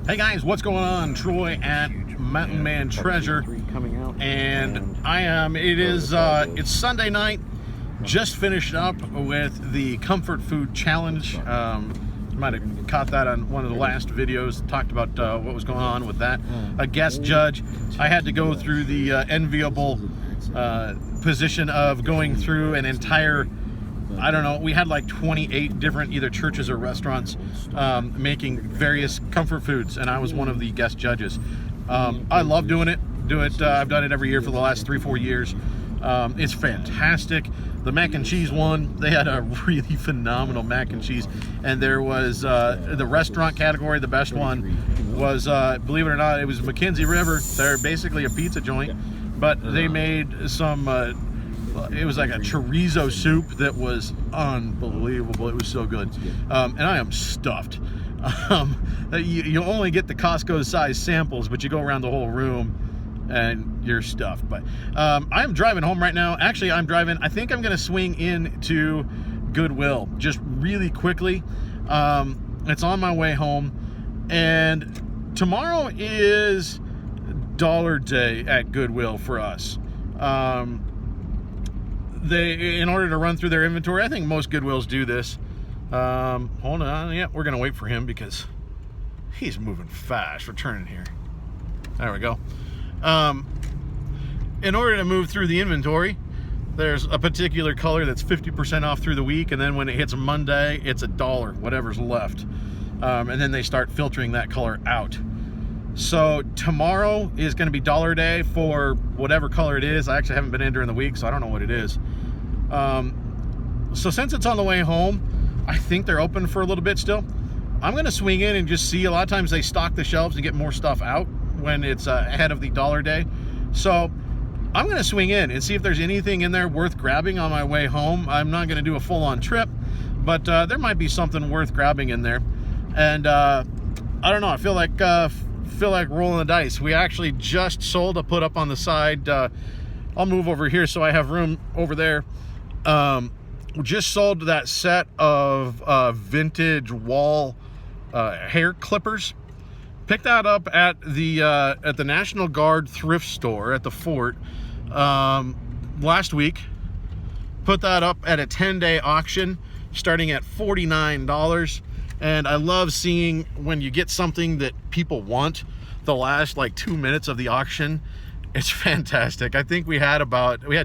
Hey guys, what's going on? Troy at Mountain Man Treasure, and it's Sunday night. Just finished up with the Comfort Food Challenge. You might have caught that on one of the last videos. Talked about what was going on with that. A guest judge. I had to go through the enviable position of going through an entire, I don't know, we had like 28 different either churches or restaurants making various comfort foods, and I was one of the guest judges. I love doing it. I've done it every year for the last 3-4 years. It's fantastic. The mac and cheese one, they had a really phenomenal mac and cheese, and there was the restaurant category. The best one was, believe it or not, it was McKenzie River. They're basically a pizza joint, but they made some it was like a chorizo soup that was unbelievable. It was so good. And I am stuffed. You only get the Costco size samples, but you go around the whole room and you're stuffed. But I'm driving home right now. Actually, I think I'm going to swing into Goodwill just really quickly. It's on my way home. And tomorrow is Dollar Day at Goodwill for us. In order to run through their inventory, I think most Goodwills do this. Hold on, yeah, we're gonna wait for him because he's moving fast. We're turning here. There we go. In order to move through the inventory, there's a particular color that's 50% off through the week, and then when it hits Monday, it's $1, whatever's left. And then they start filtering that color out. So tomorrow is going to be Dollar Day for whatever color it is. I actually haven't been in during the week, so I don't know what it is. So since it's on the way home, I think they're open for a little bit still. I'm going to swing in and just see. A lot of times they stock the shelves and get more stuff out when it's ahead of the Dollar Day. So I'm going to swing in and see if there's anything in there worth grabbing on my way home. I'm not going to do a full-on trip, but there might be something worth grabbing in there. And I don't know. I feel like rolling the dice. We actually just sold a put up on the side. I'll move over here so I have room over there. We just sold that set of vintage wall hair clippers. Picked that up at the National Guard thrift store at the fort last week. Put that up at a 10-day auction starting at $49. And I love seeing when you get something that people want the last like 2 minutes of the auction. It's fantastic. I think we had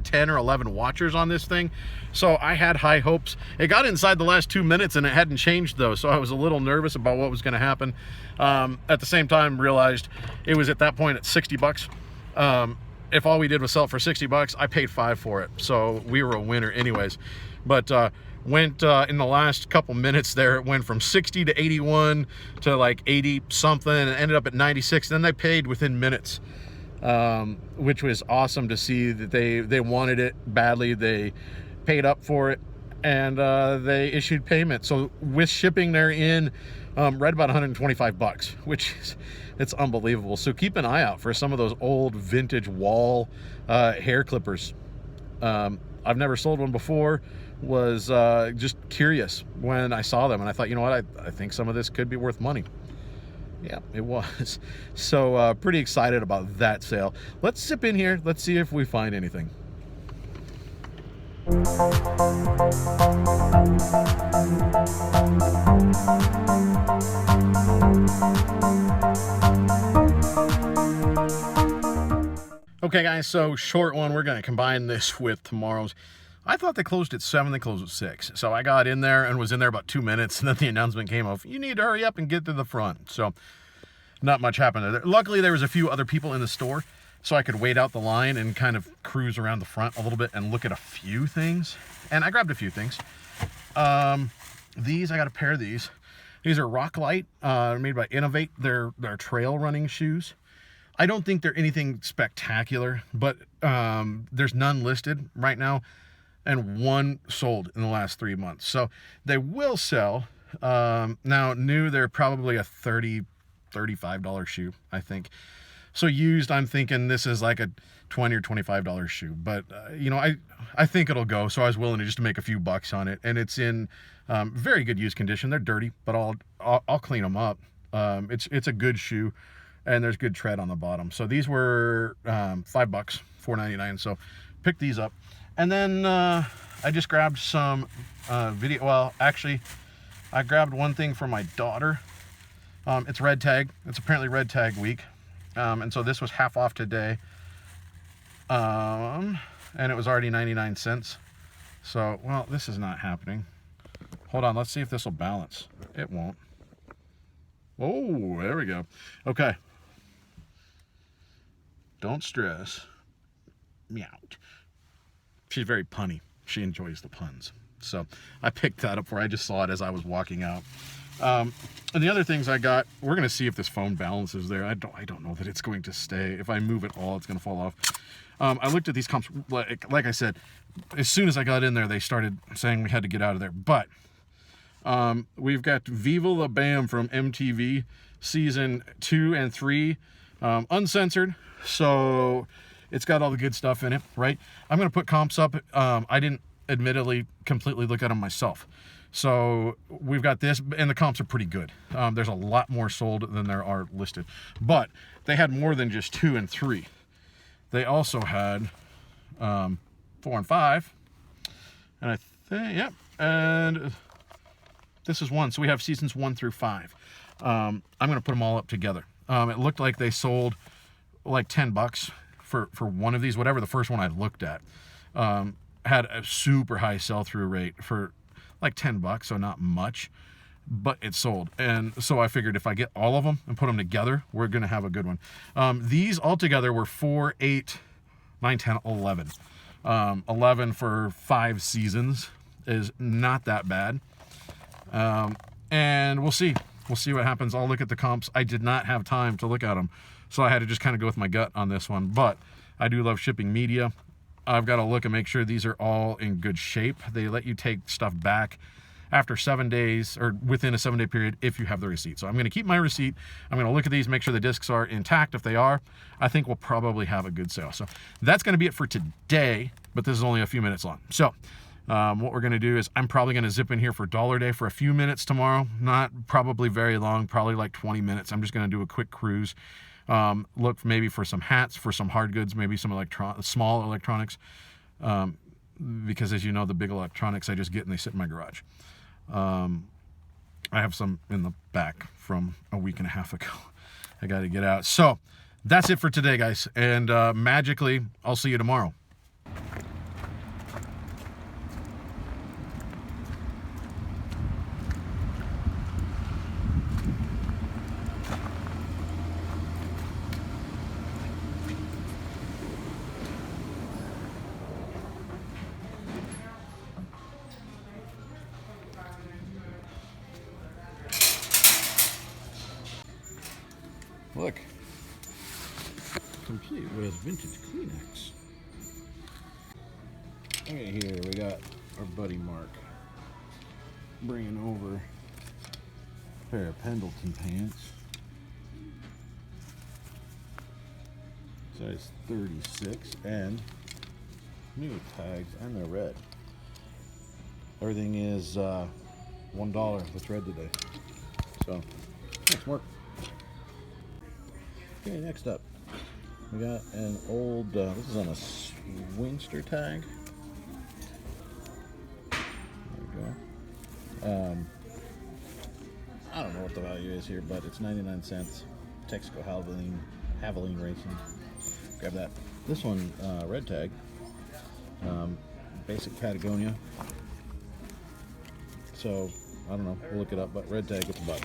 10 or 11 watchers on this thing. So I had high hopes. It got inside the last 2 minutes and it hadn't changed though. So I was a little nervous about what was going to happen. At the same time, realized it was at that point at $60. If all we did was sell it for $60, I paid $5 for it. So we were a winner anyways. But, went in the last couple minutes there, it went from 60 to 81 to like 80 something and ended up at 96. Then they paid within minutes, which was awesome to see that they wanted it badly. They paid up for it and they issued payment. So with shipping, they're in right about $125, which is, it's unbelievable. So keep an eye out for some of those old vintage wall hair clippers. I've never sold one before. Was just curious when I saw them, and I thought, you know what, I think some of this could be worth money. Yeah, it was. So pretty excited about that sale. Let's zip in here. Let's see if we find anything. Okay guys, so short one. We're going to combine this with tomorrow's. I thought they closed at 7, they closed at 6. So I got in there and was in there about 2 minutes, and then the announcement came of, you need to hurry up and get to the front. So not much happened there. Luckily, there was a few other people in the store, so I could wait out the line and kind of cruise around the front a little bit and look at a few things. And I grabbed a few things. I got a pair of these. These are Rocklight, made by Innovate. They're trail running shoes. I don't think they're anything spectacular, but there's none listed right now. And one sold in the last 3 months. So they will sell. Now, new, they're probably a $30, $35 shoe, I think. So used, I'm thinking this is like a $20 or $25 shoe. But, you know, I think it'll go. So I was willing to just make a few bucks on it. And it's in very good use condition. They're dirty, but I'll clean them up. It's a good shoe, and there's good tread on the bottom. So these were $5, $4.99. So pick these up. And then I just grabbed some video. Well, actually, I grabbed one thing for my daughter. It's red tag. It's apparently red tag week. And so this was half off today. And it was already 99 cents. So, well, this is not happening. Hold on, let's see if this will balance. It won't. Oh, there we go. Okay. Don't stress. Meow. She's very punny. She enjoys the puns. So I picked that up where I just saw it as I was walking out. And the other things I got, we're going to see if this phone balances there. I don't know that it's going to stay. If I move it all, it's going to fall off. I looked at these comps, like I said, as soon as I got in there, they started saying we had to get out of there. But we've got Viva La Bam from MTV season 2 and 3, uncensored. So it's got all the good stuff in it, right? I'm going to put comps up. I didn't admittedly completely look at them myself. So we've got this, and the comps are pretty good. There's a lot more sold than there are listed. But they had more than just 2 and 3. They also had 4 and 5. And I think, yep. And this is 1. So we have seasons 1 through 5. I'm going to put them all up together. It looked like they sold like $10 for one of these, whatever the first one I looked at. Had a super high sell-through rate for like $10, so not much, but it sold. And so I figured if I get all of them and put them together, we're going to have a good one. These all together were 4, 8, 9, 10, 11. 11 for 5 seasons is not that bad. And we'll see. We'll see what happens. I'll look at the comps. I did not have time to look at them, so I had to just kind of go with my gut on this one. But I do love shipping media. I've got to look and make sure these are all in good shape. They let you take stuff back after 7 days or within a 7-day period if you have the receipt. So I'm going to keep my receipt. I'm going to look at these, make sure the discs are intact. If they are, I think we'll probably have a good sale. So that's going to be it for today, but this is only a few minutes long. So what we're going to do is I'm probably going to zip in here for Dollar Day for a few minutes tomorrow. Not probably very long, probably like 20 minutes. I'm just going to do a quick cruise. Look maybe for some hats, for some hard goods, maybe some small electronics, because as you know, the big electronics I just get and they sit in my garage. I have some in the back from a week and a half ago. I got to get out. So that's it for today, guys. And magically, I'll see you tomorrow. Look, complete with vintage Kleenex. Right here we got our buddy Mark bringing over a pair of Pendleton pants, size 36, and new tags, and they're red. Everything is $1 with red today. So, thanks, Mark. Okay, next up, we got an old, this is on a Swingster tag. There we go. I don't know what the value is here, but it's 99 cents. Texaco Havoline Racing. Grab that. This one, red tag. Basic Patagonia. So, I don't know, we'll look it up, but red tag with the butt.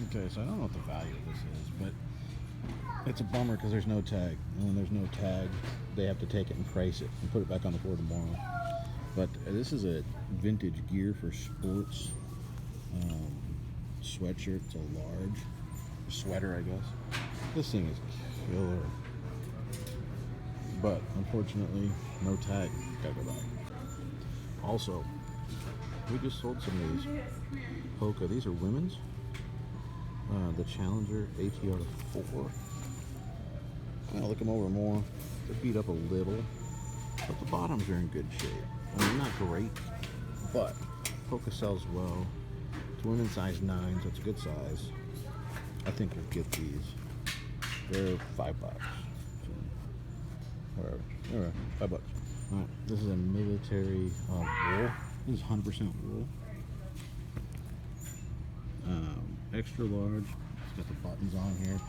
Okay, so I don't know what the value of this is, but it's a bummer because there's no tag. And when there's no tag, they have to take it and price it and put it back on the floor tomorrow. But this is a vintage gear for sports sweatshirt. It's a large sweater, I guess. This thing is killer. But unfortunately, no tag. Gotta go back. Also, we just sold some of these Hoka. These are women's. The Challenger ATR 4. I'm gonna look them over more. They're beat up a little, but the bottoms are in good shape. I mean, not great, but Hoka sells well. It's women's size 9, so it's a good size. I think we'll get these. They're $5. Whatever. Alright, $5. Alright, this is a military wool. This is 100% wool. Extra large. It's got the buttons on here.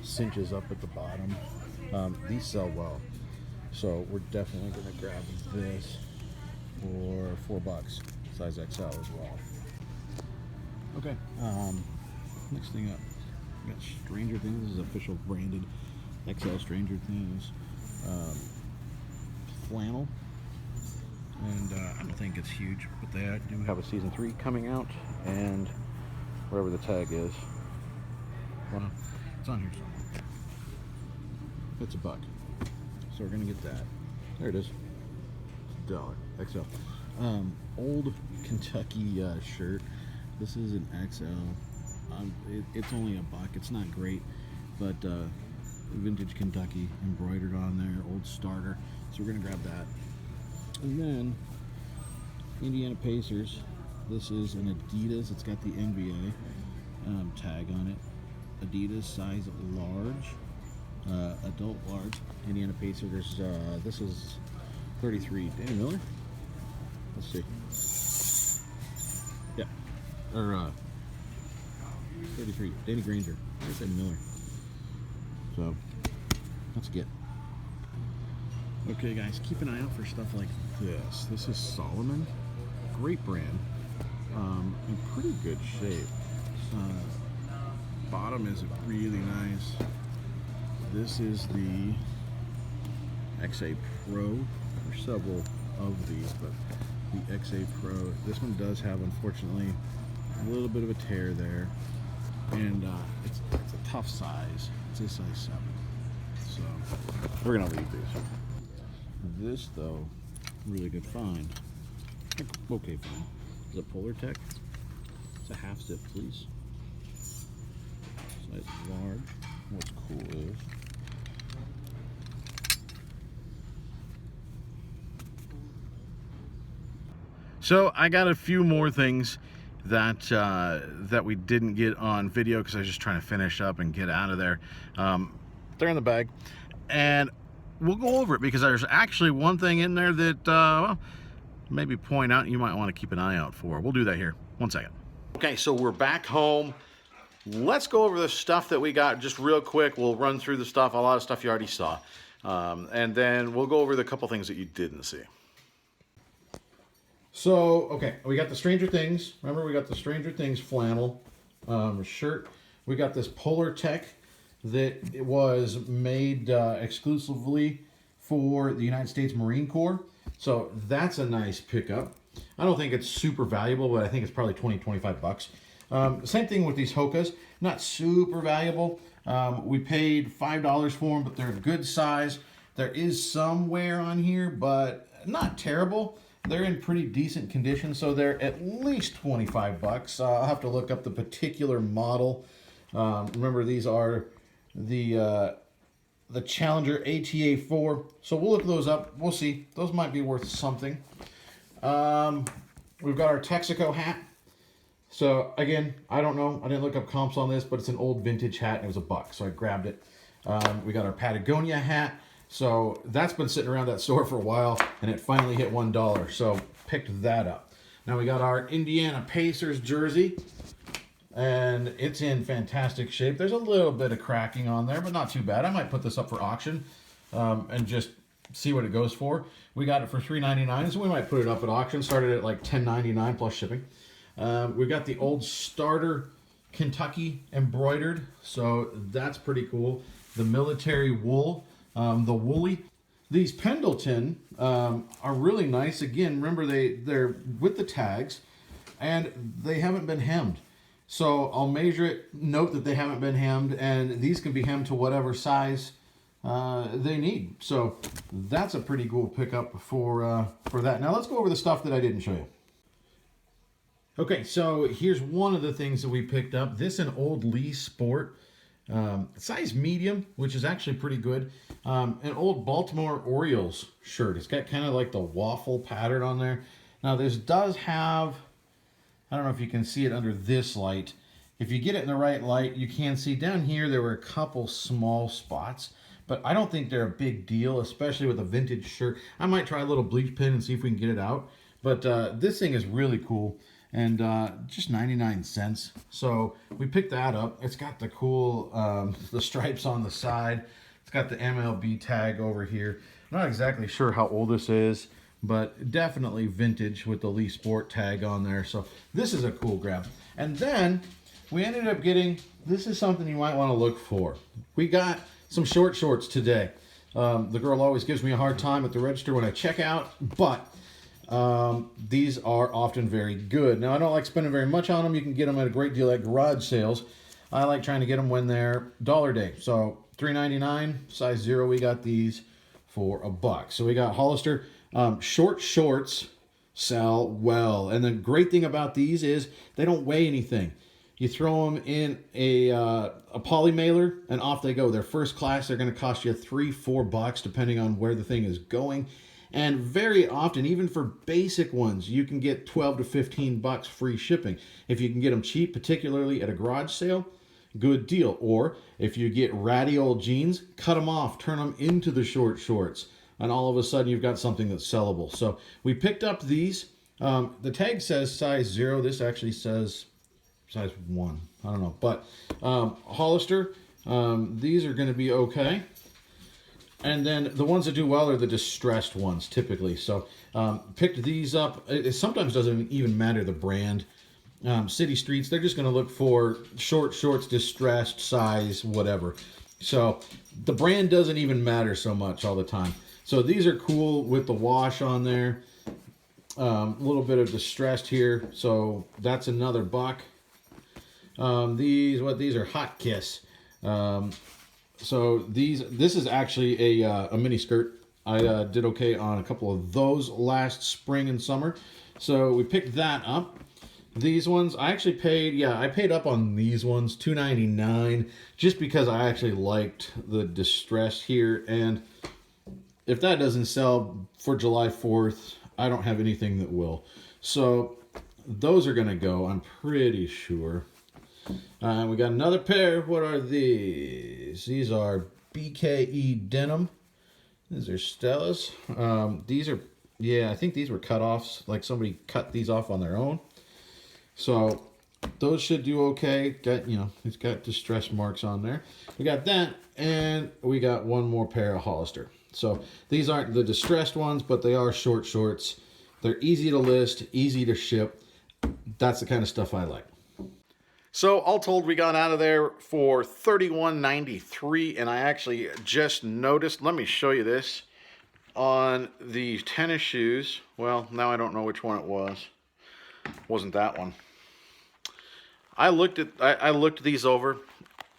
Cinches up at the bottom. These sell well, so we're definitely going to grab this for $4, size XL as well. Okay, next thing up, we got Stranger Things. This is official branded XL Stranger Things flannel, and I don't think it's huge, but they do have a season 3 coming out, and wherever the tag is, well, it's on here somewhere. It's $1, so we're gonna get that. There it is. It's $1 XL. Old Kentucky shirt. This is an XL. It's only $1. It's not great, but vintage Kentucky embroidered on there. Old starter. So we're gonna grab that. And then Indiana Pacers. This is an Adidas. It's got the NBA tag on it. Adidas size large, adult large. Indiana Pacers. This is 33. Danny Miller. Let's see. Yeah, or 33. Danny Granger. I said Miller. So let's get. Okay, guys, keep an eye out for stuff like this. This is Solomon. Great brand. In pretty good shape. Bottom is really nice. This is the XA Pro. There's several of these, but the XA Pro. This one does have, unfortunately, a little bit of a tear there, and it's a tough size. It's a size 7, so we're gonna leave these. This though, really good find. Okay, fine. It's a Polar Tech. It's a half zip, please. Size large. What's cool is so I got a few more things that that we didn't get on video because I was just trying to finish up and get out of there. They're in the bag, and we'll go over it because there's actually one thing in there that well, maybe point out you might want to keep an eye out for. We'll do that here. 1 second. Okay, so we're back home. Let's go over the stuff that we got just real quick. We'll run through the stuff, a lot of stuff you already saw, and then we'll go over the couple things that you didn't see. So, okay, we got the Stranger Things. Remember, we got the Stranger Things flannel shirt. We got this Polar Tech that it was made exclusively for the United States Marine Corps. So that's a nice pickup. I don't think it's super valuable, but I think it's probably 20-25 bucks. Same thing with these Hokas. Not super valuable. We paid $5 for them, but they're a good size. There is some wear on here, but not terrible. They're in pretty decent condition, so they're at least 25 bucks. I'll have to look up the particular model. Remember, these are the Challenger ATA 4. So we'll look those up. We'll see. Those might be worth something. We've got our Texaco hat. So again, I don't know. I didn't look up comps on this, but it's an old vintage hat and it was $1, so I grabbed it. We got our Patagonia hat. So that's been sitting around that store for a while, and it finally hit $1, so picked that up. Now we got our Indiana Pacers jersey, and it's in fantastic shape. There's a little bit of cracking on there, but not too bad. I might put this up for auction and just see what it goes for. We got it for $3.99, so we might put it up at auction. Started at like $10.99 plus shipping. We got the old starter Kentucky embroidered, so that's pretty cool. The military wool. The woolly. These Pendleton are really nice. Again, remember they're with the tags and they haven't been hemmed. So I'll measure it, note that they haven't been hemmed, and these can be hemmed to whatever size they need. So that's a pretty cool pickup for that. Now let's go over the stuff that I didn't show you. Okay, so here's one of the things that we picked up. This is an old Lee Sport. Size medium, which is actually pretty good. An old Baltimore Orioles shirt. It's got kind of like the waffle pattern on there. Now this does have I don't know if you can see it under this light. If you get it in the right light, you can see down here there were a couple small spots, but I don't think they're a big deal, especially with a vintage shirt. I might try a little bleach pen and see if we can get it out. But this thing is really cool, and just 99 cents. So we picked that up. It's got the cool, the stripes on the side. It's got the MLB tag over here. I'm not exactly sure how old this is, but definitely vintage with the Lee Sport tag on there. So this is a cool grab. And then we ended up getting, this is something you might want to look for. We got some short shorts today. The girl always gives me a hard time at the register when I check out, but these are often very good. Now, I don't like spending very much on them. You can get them at a great deal at garage sales. I like trying to get them when they're dollar day. So $3.99, size 0, we got these for $1. So we got Hollister. Short shorts sell well. And the great thing about these is they don't weigh anything. You throw them in a poly mailer and off they go. They're first class. They're going to cost you $3-4 depending on where the thing is going. And very often, even for basic ones, you can get $12 to $15 free shipping. If you can get them cheap, particularly at a garage sale, good deal. Or if you get ratty old jeans, cut them off, turn them into the short shorts, and all of a sudden you've got something that's sellable. So we picked up these. The tag says size 0. This actually says size 1. I don't know. But Hollister, these are going to be okay. And then the ones that do well are the distressed ones, typically. So picked these up. It sometimes doesn't even matter the brand. City Streets, they're just going to look for short shorts, distressed, size, whatever. So the brand doesn't even matter so much all the time. So these are cool with the wash on there. A little bit of distressed here. So that's another $1. These are Hot Kiss. So this is actually a mini skirt. I did okay on a couple of those last spring and summer. So we picked that up. These ones, I actually paid, I paid up on these ones, $2.99, just because I actually liked the distress here. And if that doesn't sell for July 4th, I don't have anything that will. So those are going to go, I'm pretty sure. We got another pair. What are these? These are BKE denim. These are Stellas. These are, I think these were cut-offs. Like somebody cut these off on their own. So those should do okay. Got, it's got distress marks on there. We got that, and we got one more pair of Hollister. So these aren't the distressed ones, but they are short shorts. They're easy to list, easy to ship. That's the kind of stuff I like. So all told, we got out of there for $31.93, and I actually just noticed, let me show you this, on the tennis shoes. Well, now I don't know which one it was. Wasn't that one. I looked these over,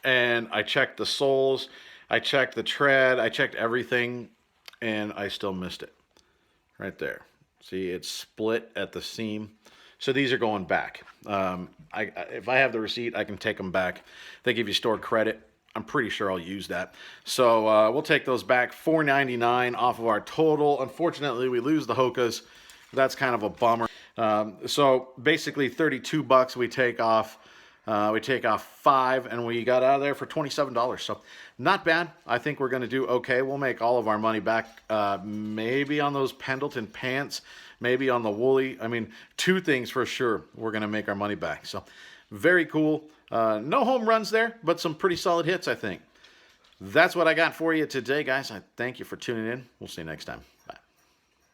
and I checked the soles, I checked the tread, I checked everything, and I still missed it. Right there. See, it's split at the seam. So these are going back. If I have the receipt, I can take them back. They give you store credit. I'm pretty sure I'll use that. So we'll take those back. $4.99 off of our total. Unfortunately, we lose the Hokas. That's kind of a bummer. So basically $32 we take off. We take off 5, and we got out of there for $27. So not bad. I think we're going to do okay. We'll make all of our money back. Maybe on those Pendleton pants, maybe on the woolly. I mean, 2 things for sure. We're going to make our money back. So very cool. No home runs there, but some pretty solid hits, I think. That's what I got for you today, guys. I thank you for tuning in. We'll see you next time.